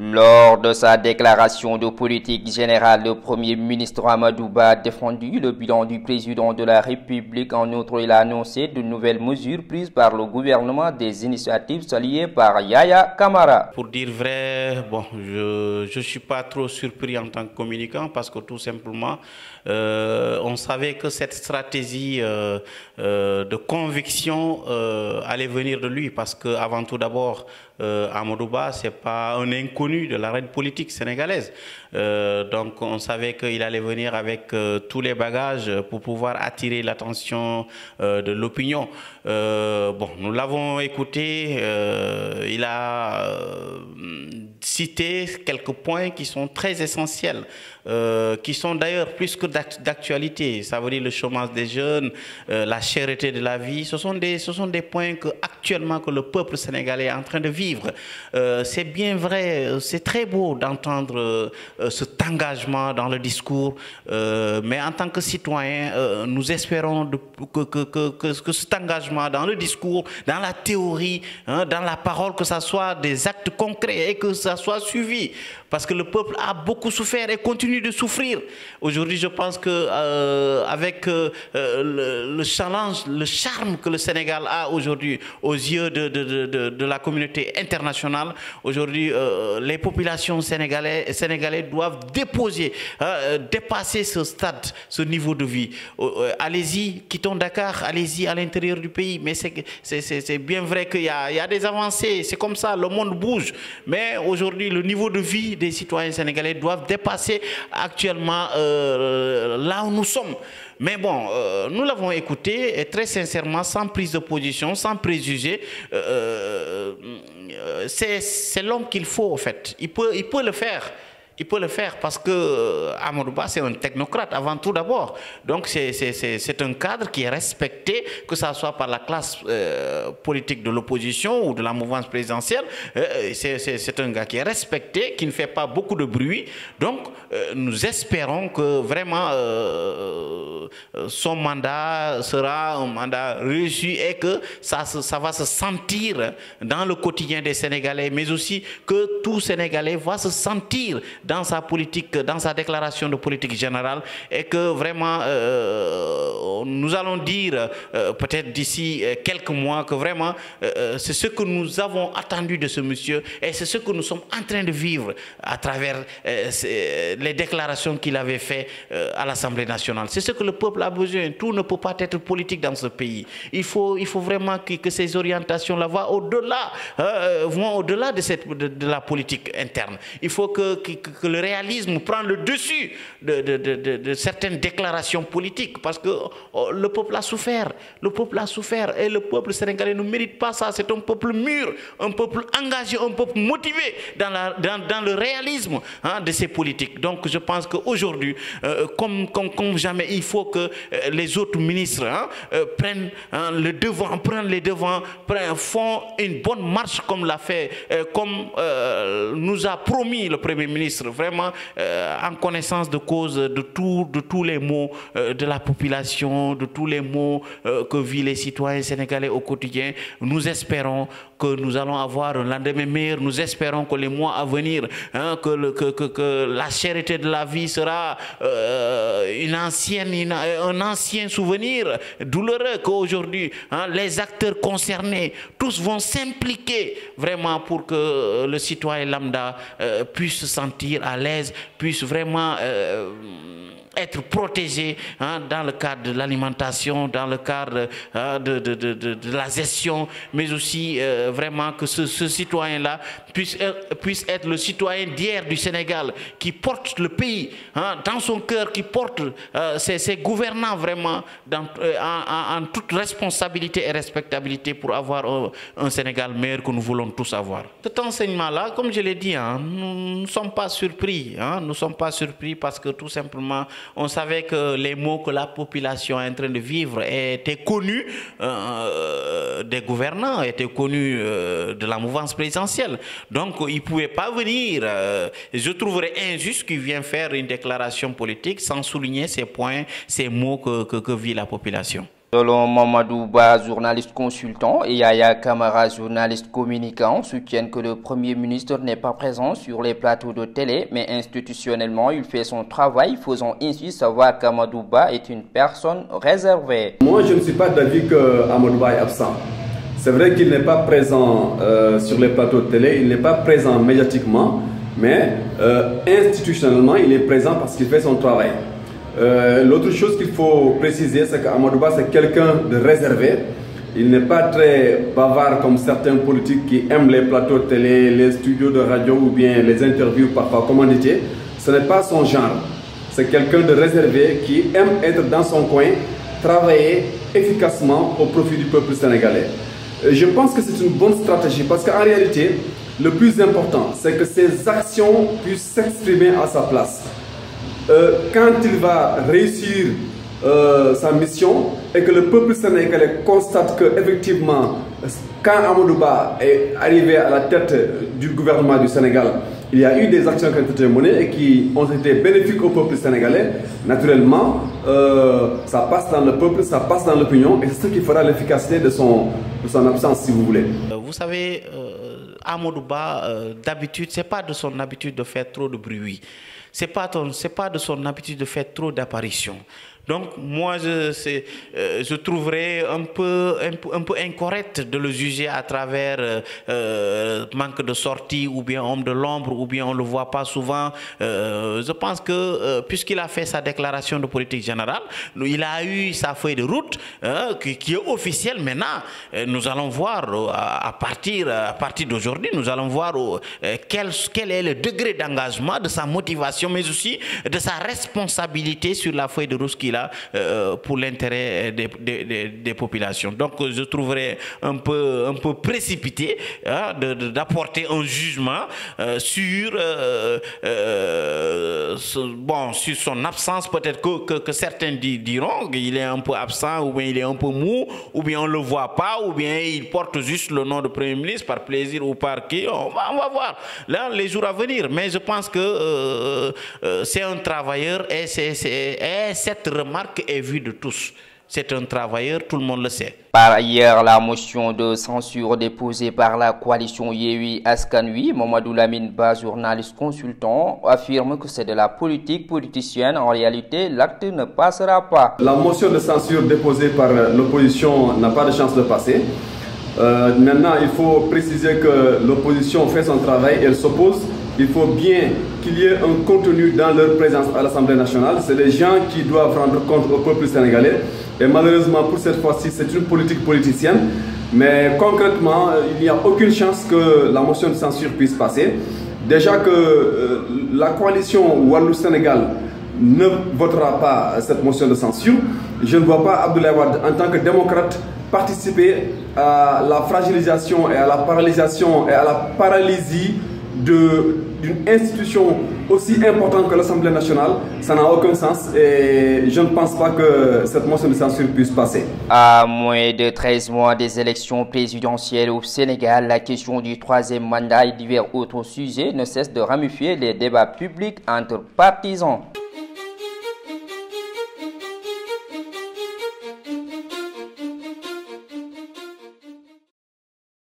Lors de sa déclaration de politique générale, le Premier ministre Amadou Ba a défendu le bilan du président de la République. En outre, il a annoncé de nouvelles mesures prises par le gouvernement, des initiatives saluées par Yaya Kamara. Pour dire vrai, bon, je ne suis pas trop surpris en tant que communicant parce que tout simplement, on savait que cette stratégie de conviction allait venir de lui parce qu'avant tout d'abord, Amadou Ba, ce n'est pas un inconnu de l'arène politique sénégalaise. Donc on savait qu'il allait venir avec tous les bagages pour pouvoir attirer l'attention de l'opinion. Bon, nous l'avons écouté, il a cité quelques points qui sont très essentiels, qui sont d'ailleurs plus que d'actualité. Ça veut dire le chômage des jeunes, la cherté de la vie. Ce sont des points que actuellement que le peuple sénégalais est en train de vivre. C'est bien vrai, c'est très beau d'entendre cet engagement dans le discours, mais en tant que citoyen, nous espérons que cet engagement dans le discours, dans la théorie, dans la parole, que ce soit des actes concrets et que ça soit suivi. Parce que le peuple a beaucoup souffert et continue de souffrir. Aujourd'hui, je pense qu'avec le challenge, le charme que le Sénégal a aujourd'hui aux yeux de la communauté internationale, aujourd'hui, les populations sénégalaises doivent dépasser ce stade, ce niveau de vie. Allez-y, quittons Dakar, allez-y à l'intérieur du pays. Mais c'est bien vrai qu'il y a des avancées, c'est comme ça, le monde bouge. Mais aujourd'hui, le niveau de vie des citoyens sénégalais doivent dépasser actuellement là où nous sommes. Mais bon, nous l'avons écouté et très sincèrement, sans prise de position, sans préjugés. C'est l'homme qu'il faut, en fait. Il peut le faire. Il peut le faire parce que Amadou Ba, c'est un technocrate avant tout d'abord. Donc c'est un cadre qui est respecté, que ce soit par la classe politique de l'opposition ou de la mouvance présidentielle. C'est un gars qui est respecté, qui ne fait pas beaucoup de bruit. Donc nous espérons que vraiment son mandat sera un mandat réussi et que ça va se sentir dans le quotidien des Sénégalais, mais aussi que tout Sénégalais va se sentir dans sa politique, dans sa déclaration de politique générale, et que vraiment nous allons dire peut-être d'ici quelques mois que vraiment c'est ce que nous avons attendu de ce monsieur et c'est ce que nous sommes en train de vivre à travers les déclarations qu'il avait faites à l'Assemblée nationale. C'est ce que le peuple a besoin. Tout ne peut pas être politique dans ce pays. Il faut vraiment que ces orientations-là vont au-delà de la politique interne. Il faut que le réalisme prenne le dessus de certaines déclarations politiques parce que le peuple a souffert. Le peuple a souffert et le peuple sénégalais ne mérite pas ça. C'est un peuple mûr, un peuple engagé, un peuple motivé dans le réalisme de ces politiques. Donc je pense qu'aujourd'hui, comme jamais, il faut que les autres ministres prennent les devants, font une bonne marche comme l'a fait, comme nous a promis le Premier ministre, vraiment en connaissance de cause de tous les maux de la population, de tous les maux que vivent les citoyens sénégalais au quotidien. Nous espérons que nous allons avoir un lendemain meilleur. Nous espérons que les mois à venir, que la cherté de la vie sera un ancien souvenir douloureux, qu'aujourd'hui les acteurs concernés, tous vont s'impliquer vraiment pour que le citoyen lambda puisse se sentir à l'aise, puisse vraiment être protégé dans le cadre de l'alimentation, dans le cadre de la gestion, mais aussi vraiment que ce citoyen-là puisse être le citoyen d'hier du Sénégal, qui porte le pays dans son cœur, qui porte ses gouvernants vraiment en toute responsabilité et respectabilité pour avoir un Sénégal meilleur que nous voulons tous avoir. Cet enseignement-là, comme je l'ai dit, nous ne sommes pas surpris. Nous ne sommes pas surpris parce que tout simplement, on savait que les maux que la population est en train de vivre étaient connus des gouvernants, étaient connus de la mouvance présidentielle. Donc, il ne pouvait pas venir. Je trouverais injuste qu'il vienne faire une déclaration politique sans souligner ces points, ces maux que vit la population. Selon Mamadou Ba, journaliste consultant, et Yaya Kamara, journaliste communicant, soutiennent que le Premier ministre n'est pas présent sur les plateaux de télé, mais institutionnellement, il fait son travail, faisant ainsi savoir qu'Amadou Ba est une personne réservée. Moi, je ne suis pas d'avis qu'Amadou Ba est absent. C'est vrai qu'il n'est pas présent sur les plateaux de télé, il n'est pas présent médiatiquement, mais institutionnellement, il est présent parce qu'il fait son travail. L'autre chose qu'il faut préciser, c'est qu'Amadou Ba, c'est quelqu'un de réservé. Il n'est pas très bavard comme certains politiques qui aiment les plateaux de télé, les studios de radio ou bien les interviews parfois commanditées. Ce n'est pas son genre. C'est quelqu'un de réservé qui aime être dans son coin, travailler efficacement au profit du peuple sénégalais. Je pense que c'est une bonne stratégie parce qu'en réalité, le plus important, c'est que ses actions puissent s'exprimer à sa place. Quand il va réussir sa mission et que le peuple sénégalais constate qu'effectivement, quand Amadou Ba est arrivé à la tête du gouvernement du Sénégal, il y a eu des actions qui ont été menées et qui ont été bénéfiques au peuple sénégalais. Naturellement, ça passe dans le peuple, ça passe dans l'opinion et c'est ce qui fera l'efficacité de son absence, si vous voulez. Vous savez, Amadou Ba, d'habitude, ce n'est pas de son habitude de faire trop de bruit. Ce n'est pas de son habitude de faire trop d'apparitions. Donc, moi, je trouverais un peu incorrect de le juger à travers manque de sortie ou bien homme de l'ombre ou bien on ne le voit pas souvent. Je pense que puisqu'il a fait sa déclaration de politique générale, il a eu sa feuille de route qui est officielle maintenant. Nous allons voir à partir d'aujourd'hui, nous allons voir quel est le degré d'engagement, de sa motivation, mais aussi de sa responsabilité sur la feuille de route qu'il a pour l'intérêt des populations. Donc je trouverais un peu précipité d'apporter un jugement sur son absence. Peut-être que certains diront qu'il est un peu absent ou bien il est un peu mou ou bien on ne le voit pas ou bien il porte juste le nom de Premier ministre par plaisir ou par qui. On va voir là, les jours à venir. Mais je pense que c'est un travailleur et cette remarque est vue de tous. C'est un travailleur, tout le monde le sait. Par ailleurs, la motion de censure déposée par la coalition Yewwi Askan Wi, Mamadou Lamine Ba, journaliste consultant, affirme que c'est de la politique politicienne. En réalité, l'acte ne passera pas. La motion de censure déposée par l'opposition n'a pas de chance de passer. Maintenant, il faut préciser que l'opposition fait son travail, elle s'oppose. Il faut bien qu'il y ait un contenu dans leur présence à l'Assemblée nationale. C'est les gens qui doivent rendre compte au peuple sénégalais. Et malheureusement, pour cette fois-ci, c'est une politique politicienne. Mais concrètement, il n'y a aucune chance que la motion de censure puisse passer. Déjà que la coalition Wallou-Sénégal ne votera pas cette motion de censure. Je ne vois pas Abdoulaye Wade, en tant que démocrate, participer à la fragilisation et à la paralysation et à la paralysie d'une institution aussi importante que l'Assemblée nationale. Ça n'a aucun sens et je ne pense pas que cette motion de censure puisse passer. À moins de 13 mois des élections présidentielles au Sénégal, la question du troisième mandat et divers autres sujets ne cesse de ramifier les débats publics entre partisans.